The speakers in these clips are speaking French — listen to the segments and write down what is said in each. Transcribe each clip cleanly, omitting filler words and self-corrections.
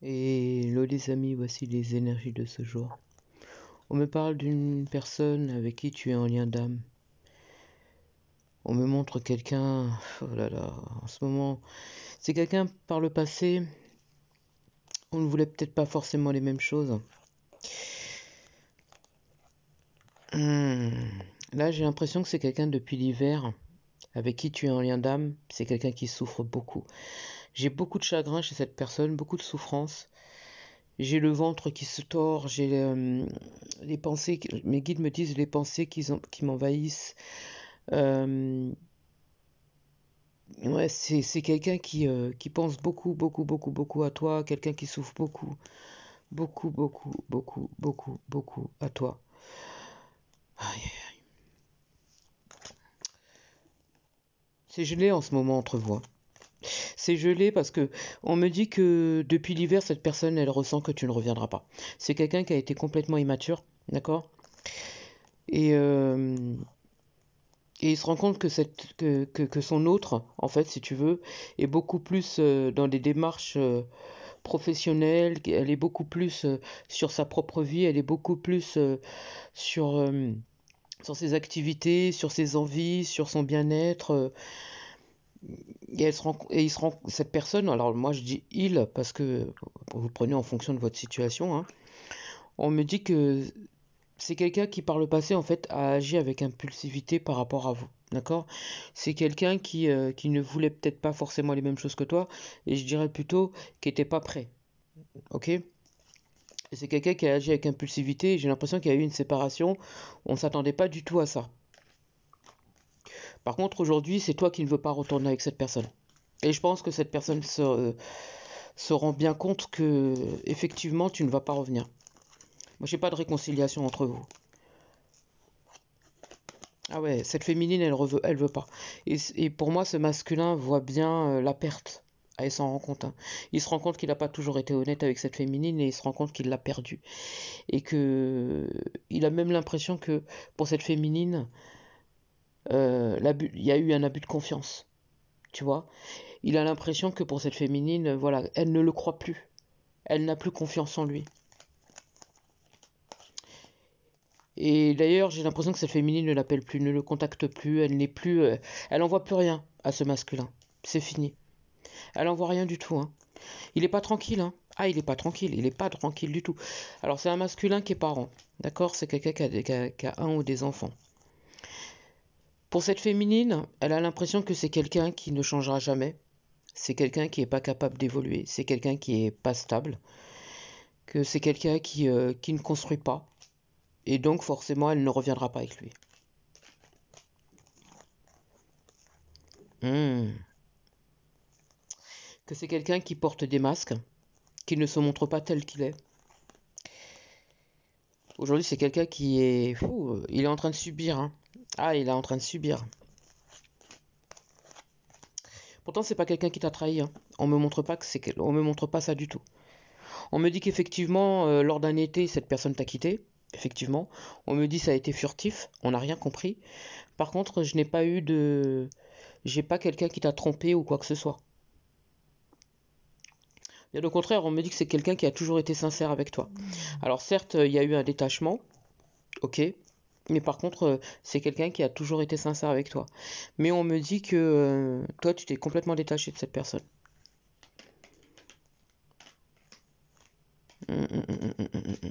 Et hello les amis, voici les énergies de ce jour. On me parle d'une personne avec qui tu es en lien d'âme. On me montre quelqu'un, oh là là, en ce moment, c'est quelqu'un par le passé, on ne voulait peut-être pas forcément les mêmes choses. Là j'ai l'impression que c'est quelqu'un depuis l'hiver, avec qui tu es en lien d'âme, c'est quelqu'un qui souffre beaucoup. J'ai beaucoup de chagrin chez cette personne, beaucoup de souffrance. J'ai le ventre qui se tord, j'ai les pensées, mes guides me disent les pensées qui m'envahissent. Ouais, c'est quelqu'un qui pense beaucoup à toi, quelqu'un qui souffre beaucoup à toi. Aïe, aïe, aïe. C'est gelé en ce moment entre vous, hein. C'est gelé parce que on me dit que depuis l'hiver, cette personne, elle ressent que tu ne reviendras pas. C'est quelqu'un qui a été complètement immature, d'accord? Et, euh, et il se rend compte que son autre, en fait, si tu veux, est beaucoup plus dans des démarches professionnelles, elle est beaucoup plus sur sa propre vie, elle est beaucoup plus sur, sur ses activités, sur ses envies, sur son bien-être. Et, cette personne, alors moi je dis il parce que vous prenez en fonction de votre situation, hein, on me dit que c'est quelqu'un qui par le passé en fait a agi avec impulsivité par rapport à vous. D'accord? C'est quelqu'un qui ne voulait peut-être pas forcément les mêmes choses que toi, et je dirais plutôt qui n'était pas prêt. Ok? Et c'est quelqu'un qui a agi avec impulsivité, et j'ai l'impression qu'il y a eu une séparation, on ne s'attendait pas du tout à ça. Par contre, aujourd'hui, c'est toi qui ne veux pas retourner avec cette personne. Et je pense que cette personne se rend bien compte que effectivement tu ne vas pas revenir. Moi, j'ai pas de réconciliation entre vous. Ah ouais, cette féminine, elle veut pas. Et pour moi, ce masculin voit bien la perte. Ah, il s'en rend compte, hein. Il se rend compte qu'il n'a pas toujours été honnête avec cette féminine et il se rend compte qu'il l'a perdue. Et que il a même l'impression que pour cette féminine, il y a eu un abus de confiance. Tu vois? Il a l'impression que pour cette féminine, voilà, elle ne le croit plus. Elle n'a plus confiance en lui. Et d'ailleurs, j'ai l'impression que cette féminine ne l'appelle plus, ne le contacte plus, elle n'est plus, elle envoie plus rien à ce masculin. C'est fini. Elle envoie rien du tout, hein. Il est pas tranquille, hein. Ah, il est pas tranquille du tout. Alors c'est un masculin qui est parent, d'accord? C'est quelqu'un qui a un ou des enfants. Pour cette féminine, elle a l'impression que c'est quelqu'un qui ne changera jamais. C'est quelqu'un qui est pas capable d'évoluer. C'est quelqu'un qui est pas stable. Que c'est quelqu'un qui ne construit pas. Et donc forcément, elle ne reviendra pas avec lui. Hmm. Que c'est quelqu'un qui porte des masques, qui ne se montre pas tel qu'il est. Aujourd'hui, c'est quelqu'un qui est fou, il est en train de subir, hein. Ah, il est en train de subir. Pourtant, c'est pas quelqu'un qui t'a trahi, hein. On me montre pas ça du tout. On me dit qu'effectivement, lors d'un été, cette personne t'a quitté. Effectivement, on me dit ça a été furtif, on n'a rien compris. Par contre, j'ai pas quelqu'un qui t'a trompé ou quoi que ce soit. Bien au contraire, on me dit que c'est quelqu'un qui a toujours été sincère avec toi. Alors certes, il y a eu un détachement, ok, mais par contre, c'est quelqu'un qui a toujours été sincère avec toi. Mais on me dit que toi, tu t'es complètement détaché de cette personne. Hum, hum, hum, hum, hum, hum.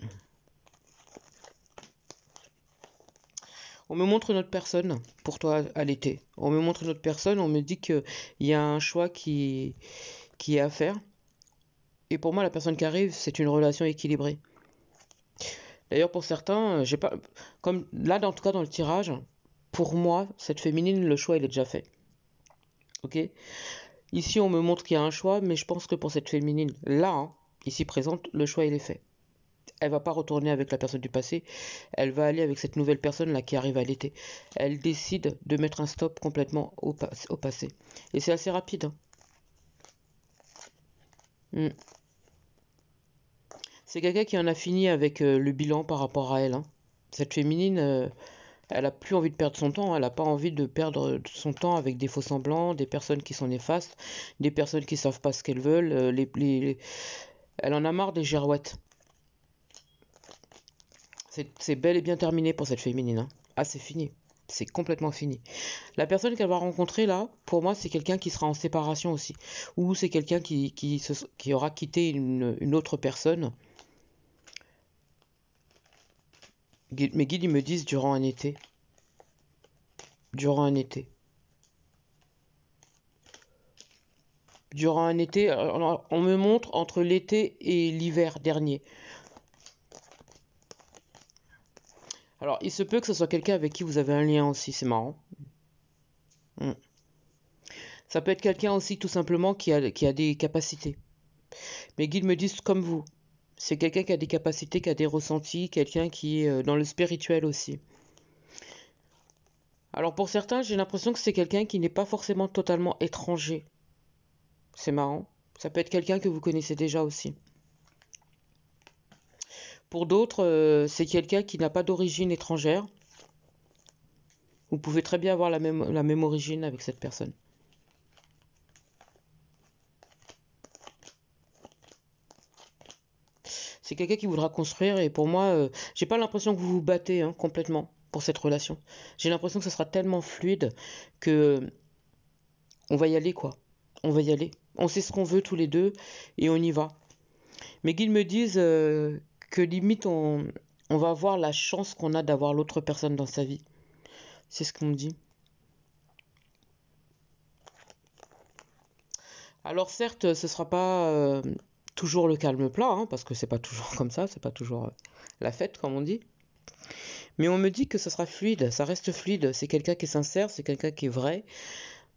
On me montre une autre personne pour toi à l'été. On me montre une autre personne, on me dit qu'il y a un choix qui est à faire. Et pour moi, la personne qui arrive, c'est une relation équilibrée. D'ailleurs, pour certains, j'ai pas, comme là, en tout cas dans le tirage, pour moi, cette féminine, le choix il est déjà fait. Ok. Ici, on me montre qu'il y a un choix, mais je pense que pour cette féminine, là, hein, ici présente, le choix il est fait. Elle va pas retourner avec la personne du passé, elle va aller avec cette nouvelle personne là qui arrive à l'été. Elle décide de mettre un stop complètement au passé. Et c'est assez rapide, hein. Mm. C'est quelqu'un qui en a fini avec le bilan par rapport à elle, hein. Cette féminine, elle a plus envie de perdre son temps, elle a pas envie de perdre son temps avec des faux semblants, des personnes qui sont néfastes, des personnes qui savent pas ce qu'elles veulent, Elle en a marre des girouettes. C'est bel et bien terminé pour cette féminine, hein. Ah, c'est fini. C'est complètement fini. La personne qu'elle va rencontrer là, pour moi, c'est quelqu'un qui sera en séparation aussi. Ou c'est quelqu'un qui aura quitté une autre personne. Mes guides, ils me disent durant un été. Durant un été. Durant un été, on me montre entre l'été et l'hiver dernier. Alors, il se peut que ce soit quelqu'un avec qui vous avez un lien aussi, c'est marrant. Hmm. Ça peut être quelqu'un aussi tout simplement qui a des capacités. Mes guides me disent comme vous. C'est quelqu'un qui a des capacités, qui a des ressentis, quelqu'un qui est dans le spirituel aussi. Alors pour certains, j'ai l'impression que c'est quelqu'un qui n'est pas forcément totalement étranger. C'est marrant. Ça peut être quelqu'un que vous connaissez déjà aussi. Pour d'autres, c'est quelqu'un qui n'a pas d'origine étrangère. Vous pouvez très bien avoir la même origine avec cette personne. C'est quelqu'un qui voudra construire et pour moi, j'ai pas l'impression que vous vous battez complètement pour cette relation. J'ai l'impression que ce sera tellement fluide que on va y aller quoi. On va y aller. On sait ce qu'on veut tous les deux et on y va. Mes guides me disent que limite on va avoir la chance qu'on a d'avoir l'autre personne dans sa vie. C'est ce qu'on me dit. Alors certes, ce sera pas toujours le calme plat, parce que c'est pas toujours comme ça, c'est pas toujours la fête comme on dit. Mais on me dit que ça sera fluide, ça reste fluide. C'est quelqu'un qui est sincère, c'est quelqu'un qui est vrai.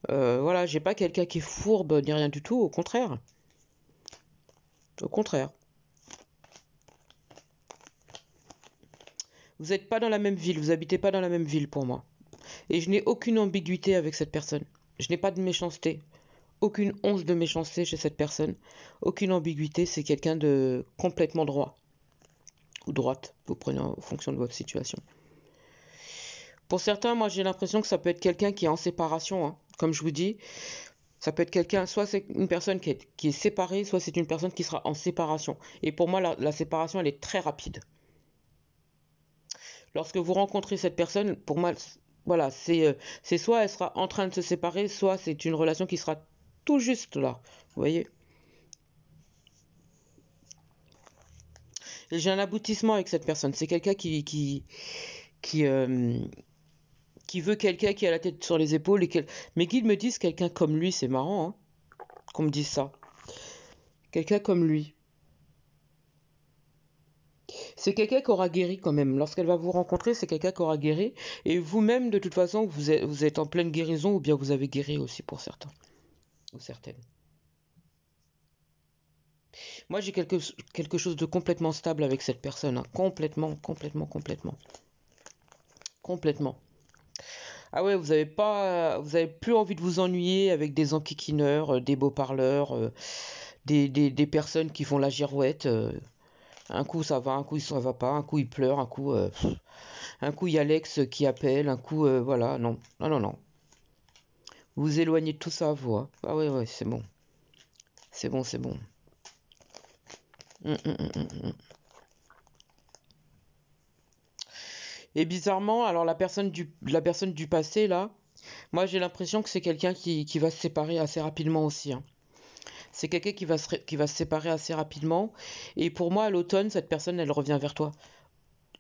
Voilà, j'ai pas quelqu'un qui est fourbe ni rien du tout, au contraire. Au contraire. Vous n'êtes pas dans la même ville, vous habitez pas dans la même ville pour moi. Et je n'ai aucune ambiguïté avec cette personne. Je n'ai pas de méchanceté. Aucune once de méchanceté chez cette personne. Aucune ambiguïté, c'est quelqu'un de complètement droit. Ou droite, vous prenez en fonction de votre situation. Pour certains, moi j'ai l'impression que ça peut être quelqu'un qui est en séparation, comme je vous dis. Ça peut être quelqu'un, soit c'est une personne qui est séparée, soit c'est une personne qui sera en séparation. Et pour moi, la séparation, elle est très rapide. Lorsque vous rencontrez cette personne, pour moi, voilà, c'est soit elle sera en train de se séparer, soit c'est une relation qui sera tout juste là. Vous voyez? Et j'ai un aboutissement avec cette personne. C'est quelqu'un qui, qui veut quelqu'un qui a la tête sur les épaules. Mes guides me disent quelqu'un comme lui, c'est marrant qu'on me dise ça. Quelqu'un comme lui. C'est quelqu'un qui aura guéri quand même. Lorsqu'elle va vous rencontrer, c'est quelqu'un qui aura guéri. Et vous-même, de toute façon, vous êtes en pleine guérison ou bien vous avez guéri aussi pour certains. Ou certaines. Moi, j'ai quelque chose de complètement stable avec cette personne. Complètement, complètement, complètement. Complètement. Ah ouais, vous avez plus envie de vous ennuyer avec des enquiquineurs, des beaux parleurs, des personnes qui font la girouette. Un coup ça va, un coup ça va pas, un coup il pleure, un coup il y a l'ex qui appelle, un coup voilà, non, non, non, non. Vous vous éloignez de tout ça, vous. Ah ouais, ouais, c'est bon. C'est bon, c'est bon. Hum, hum, hum, hum, hum. Et bizarrement, alors la personne du passé, là, moi j'ai l'impression que c'est quelqu'un qui va se séparer assez rapidement aussi. C'est quelqu'un qui va se séparer assez rapidement. Et pour moi, à l'automne, cette personne, elle revient vers toi.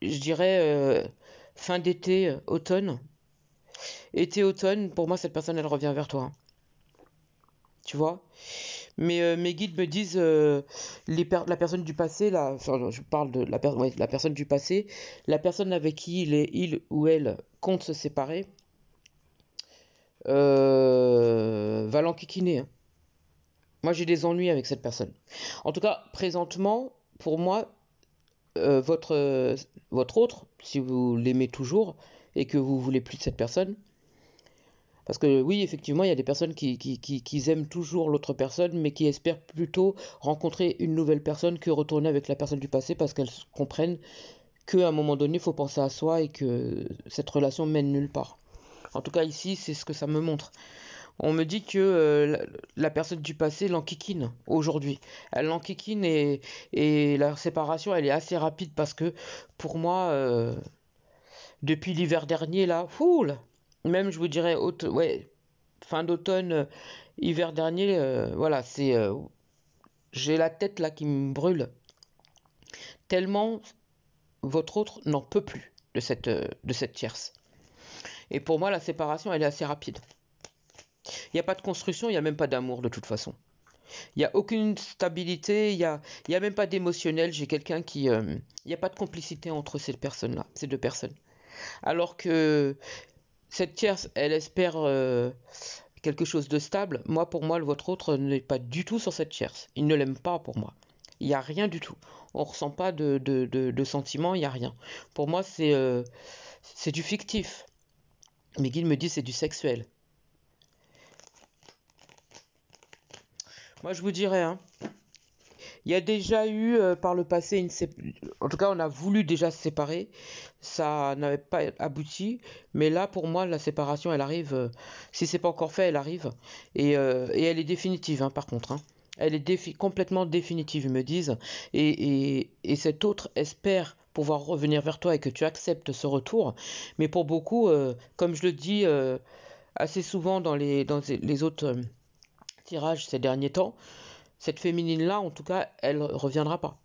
Je dirais fin d'été, automne. Été, automne, pour moi, cette personne, elle revient vers toi. Tu vois? Mais mes guides me disent la personne du passé, là, enfin, je parle de la personne du passé, la personne avec qui il ou elle compte se séparer, va l'enquiquiner. Moi, j'ai des ennuis avec cette personne. En tout cas, présentement, pour moi, votre autre, si vous l'aimez toujours et que vous voulez plus de cette personne, parce que oui, effectivement, il y a des personnes qui aiment toujours l'autre personne, mais qui espèrent plutôt rencontrer une nouvelle personne que retourner avec la personne du passé parce qu'elles comprennent qu'à un moment donné, il faut penser à soi et que cette relation mène nulle part. En tout cas, ici, c'est ce que ça me montre. On me dit que la personne du passé l'enquiquine aujourd'hui. Elle l'enquiquine et la séparation, elle est assez rapide parce que pour moi, depuis l'hiver dernier, là, fou, là, même je vous dirais, ouais, fin d'automne, hiver dernier, voilà, j'ai la tête là qui me brûle. Tellement votre autre n'en peut plus de cette tierce. Et pour moi, la séparation, elle est assez rapide. Il n'y a pas de construction, il n'y a même pas d'amour de toute façon. Il n'y a aucune stabilité, il y a même pas d'émotionnel. J'ai quelqu'un qui... il n'y a pas de complicité entre ces personnes-là, ces deux personnes. Alors que cette tierce, elle espère quelque chose de stable. Moi, pour moi, votre autre n'est pas du tout sur cette tierce. Il ne l'aime pas pour moi. Il n'y a rien du tout. On ne ressent pas de sentiments, il n'y a rien. Pour moi, c'est du fictif. Mes guides me disent c'est du sexuel. Moi, je vous dirais, hein, il y a déjà eu par le passé en tout cas, on a voulu déjà se séparer. Ça n'avait pas abouti. Mais là, pour moi, la séparation, elle arrive. Si c'est pas encore fait, elle arrive. Et elle est définitive, hein, par contre. Hein. Elle est complètement définitive, ils me disent. Et cet autre espère pouvoir revenir vers toi et que tu acceptes ce retour. Mais pour beaucoup, comme je le dis assez souvent dans les autres tirages ces derniers temps, cette féminine-là, en tout cas, elle ne reviendra pas.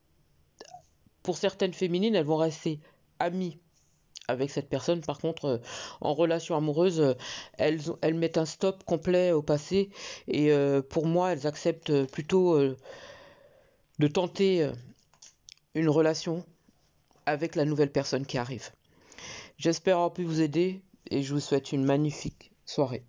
Pour certaines féminines, elles vont rester amies avec cette personne. Par contre, en relation amoureuse, elles mettent un stop complet au passé. Et pour moi, elles acceptent plutôt de tenter une relation avec la nouvelle personne qui arrive. J'espère avoir pu vous aider et je vous souhaite une magnifique soirée.